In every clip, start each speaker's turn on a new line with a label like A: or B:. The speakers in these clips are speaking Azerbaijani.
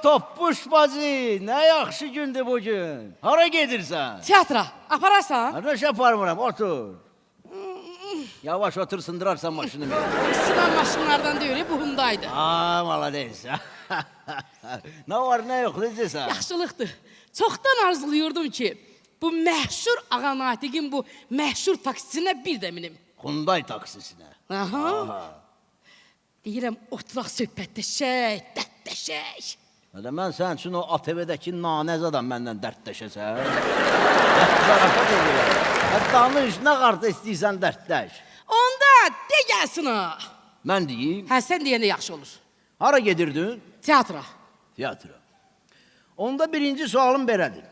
A: Toppuş bacı, ne yaxşı gündür bugün. Hara gedirsən?
B: Teatra, apararsan?
A: Qardaş aparmıram, otur. Yavaş otur, sındırarsan maşını beni.
B: Sıvan maşınlardan deyil, bu Hyundai'dir.
A: Malades. Ne var, ne yok, necəsən?
B: Yaxşılıqdır. Çoxdan arzulayırdım ki, bu məşhur Ağa Natiqin bu məşhur taksisinə bir də minim.
A: Hyundai taksisinə.
B: Aha. Deyirəm, oturaq söhbətləşək, dərdləşək.
A: Mən sənin üçün o ATV-dəki nanəzadan məndən dərdləşəsən. Zarafat edirəm. Danış, nə qarda istəyirsən dərdləş.
B: Onda de gəlsin o.
A: Mən deyim.
B: Hə, sən deyəndə yaxşı olur.
A: Hara gedirdin?
B: Teatra.
A: Teatra. Onda birinci sualım belədir.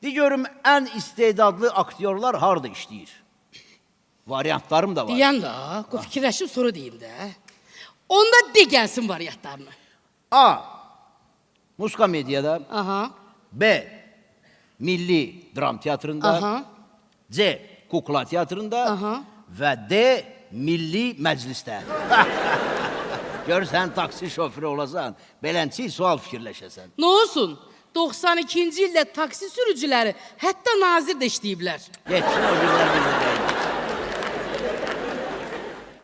A: De görüm, ən istedadlı aktyorlar harada işləyir? Variantlarım da var.
B: Deyən də, fikirləşib sonra deyim də. Onda de gəlsin variantlarını.
A: A. Muska Medyada.
B: Aha.
A: B. Milli Dram Teatrında.
B: Aha.
A: C. Kukla Teatrında.
B: Aha.
A: Və D. Milli Məclisdə. Görsən, taksi şoförü olasan, belənçi sual fikirləşəsən.
B: Nə olsun? 92-ci ildə taksi sürücüləri hətta nazir də işləyiblər.
A: Geçsin o günlər bildirəyim.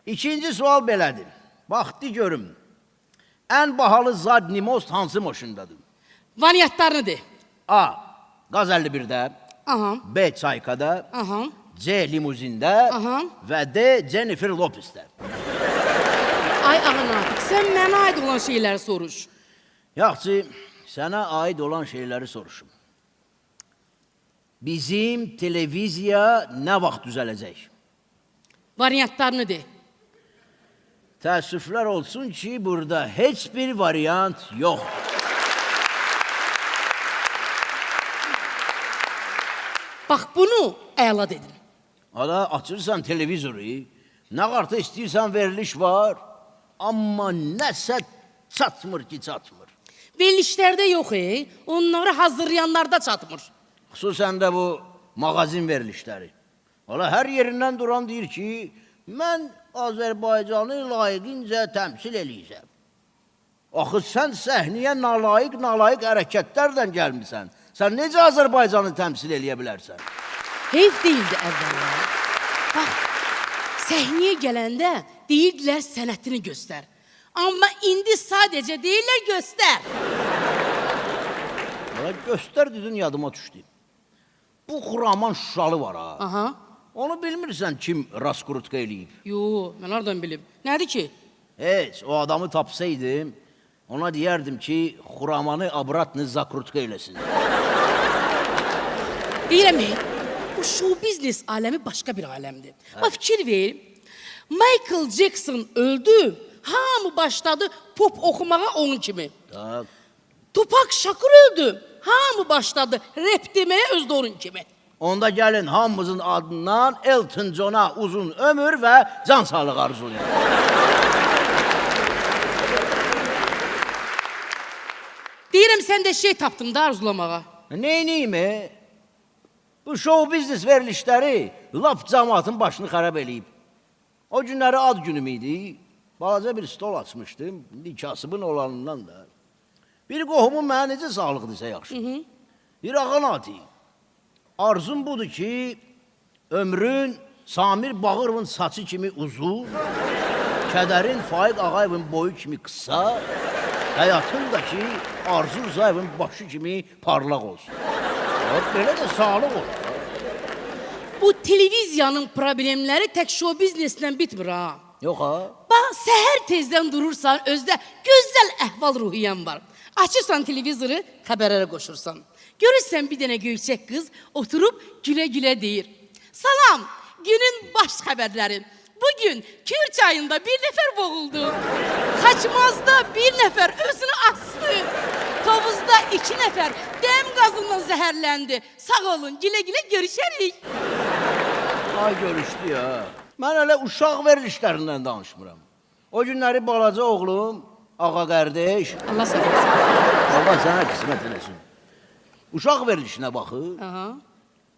A: İkinci sual belədir. Bax, de görüm. Ən bahalı zadni most hansı maşındadır?
B: Variantlarını de.
A: A. Qaz 51-də.
B: Aha.
A: B. Çaykada.
B: Aha.
A: C. Limuzində.
B: Aha.
A: Və D. Jennifer Lopez'də.
B: Ay Ağa Natiq, sən mənə aid olan şeyləri soruş.
A: Yaxşı, sənə aid olan şeyləri soruşum. Bizim televiziya nə vaxt düzələcək?
B: Variantlarını de.
A: Təəssüflər olsun ki, burada heç bir variant yoxdur.
B: Bax, bunu əla dedin.
A: Ada açırsan televizoru, nə qarta istəyirsən veriliş var, amma nəsə çatmır ki, çatmır.
B: Verilişlərdə yox, onları hazırlayanlarda çatmır.
A: Xüsusən də bu mağazin verilişləri. Valla hər yerindən duran deyir ki, mən Azərbaycanı layiqincə təmsil eləyəcəm. Axı, sən səhniyə nalayiq hərəkətlərdən gəlmirsən. Sən necə Azərbaycanı təmsil eləyə bilərsən?
B: Heyf deyildi əvvəllər. Bax, səhniyə gələndə deyirdilər sənətini göstər. Amma indi sadəcə deyirlər göstər.
A: Valla göstər dedin, yadıma düşdü. Bu Xuraman Şuşalı var ha.
B: Aha.
A: Onu bilmirsən kim raskrutka eləyib?
B: Yo, mən hardan bilim. Nədir ki?
A: Heç, o adamı tapsaydım, ona deyərdim ki, Xuramanı abratını zakrutka eləsin.
B: Deyirəm, bu show biznes aləmi başqa bir aləmdir. Bax, fikir ver, Michael Jackson öldü, hamı başladı pop oxumağa onun kimi.
A: Tak.
B: Tupac Shakur öldü, hamı başladı rap deməyə özdə onun kimi.
A: Onda gəlin hamımızın adından Elton John'a uzun ömür və can sağlığı arzulayın.
B: Deyirəm, sən də şey tapdın da arzulamağa.
A: Neyniyim? Bu show biznes verilişləri laf cəmaatın başını xərab eləyib. O günləri ad günüm idi. Balaca bir stol açmışdım, kasıbın olanından da. Bir qohumun mənə necə sağlıqdırsa yaxşı. Bir Ağa Natiq. Arzum budur ki, ömrün Samir Bağırovun saçı kimi uzun, kədərin Faiq Ağayevin boyu kimi qısa, həyatın da ki, Arzu Rızayevin başı kimi parlaq olsun. Belə də sağlıq olur.
B: Bu televiziyanın problemləri tək show bizneslə bitmir ha.
A: Yox ha?
B: Bax, səhər tezdən durursan, özdə gözəl əhval-ruhiyyən var. Açırsan televizoru, xəbərlərə qoşursan. Görürsən bir dənə göyçək qız oturub gülə-gülə deyir. Salam, günün baş xəbərləri. Bugün Kür çayında bir nəfər boğuldu. Xaçmazda bir nəfər özünü asdı. Tovuzda 2 nəfər dəm qazından zəhərləndi. Sağ olun, gülə-gülə görüşərik.
A: Ay görüşdü ya. Mən elə uşaq verilişlərindən danışmıram. O günləri balaca oğlum, ağa qardeş,
B: Allah səbəbsin.
A: Allah sənə qismət eləsin. Uşaq verilişinə baxır,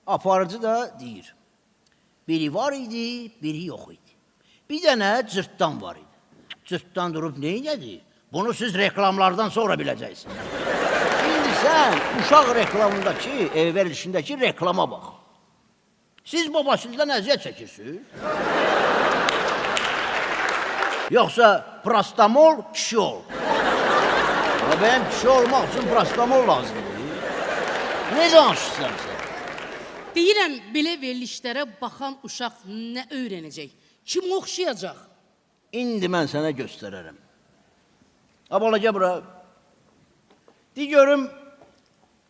A: aparıcı da deyir. Biri var idi, biri yox idi. Bir dənə cırtdan var idi. Cırtdan durub neynədi? Bunu siz reklamlardan sonra biləcəksiniz. İndi sən uşaq reklamındakı, ev verilişindəki reklama bax. Siz babasından əziyyət çəkirsiniz? Yoxsa prostamol, kişi ol. Ama benim kişi olmaq üçün prostamol lazımdır. Ne danışırsan sən?
B: Deyirəm, belə verilişlərə baxan uşaq nə öyrənəcək? Kim oxşayacaq?
A: İndi mən sənə göstərərəm. Abala gəl bura. De görüm,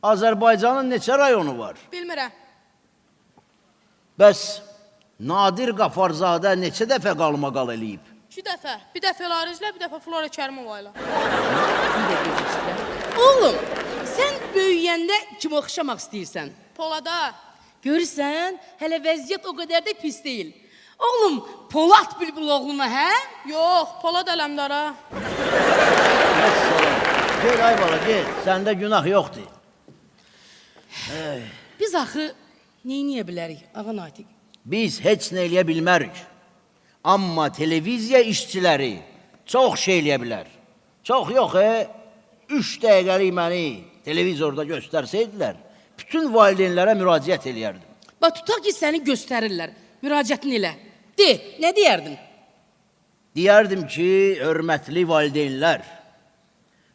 A: Azərbaycanın neçə rayonu var?
C: Bilmirəm.
A: Bəs Nadir Qafarzadə neçə dəfə qalmaqal eləyib?
C: 2 dəfə. Bir dəfə Larizlə, bir dəfə Flora Kərimova ilə.
B: Bir də göz üstə. Oğlum, sən böyüyəndə kim oxşamaq istəyirsən?
C: Polada.
B: Görürsən, hələ vəziyyət o qədər də pis deyil. Oğlum, Polat Bülbül oğluna, hə?
C: Yox, Polad Ələmdara.
A: Gel ay bala gel, səndə günah yoxdur.
B: Biz axı neyniyə bilərik, ağa Natiq?
A: Biz heç nə eləyə bilmərik. Amma televiziya işçiləri çox şey eləyə bilər. Çox yox, 3 dəqiqəlik məni televizorda göstərsəydilər, bütün valideynlərə müraciət eləyərdim.
B: Bax, tutaq ki, səni göstərirlər, müraciətin elə. De, nə deyərdin?
A: Deyərdim ki, hörmətli valideynlər,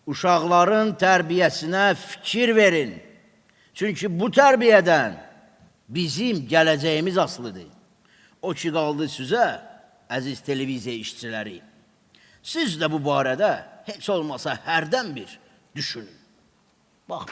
A: uşaqların tərbiyəsinə fikir verin. Çünki bu tərbiyədən bizim gələcəyimiz asılıdır. O ki, qaldı sizə, əziz televiziya işçiləri. Siz də bu barədə heç olmasa hərdən bir düşünün. Bax.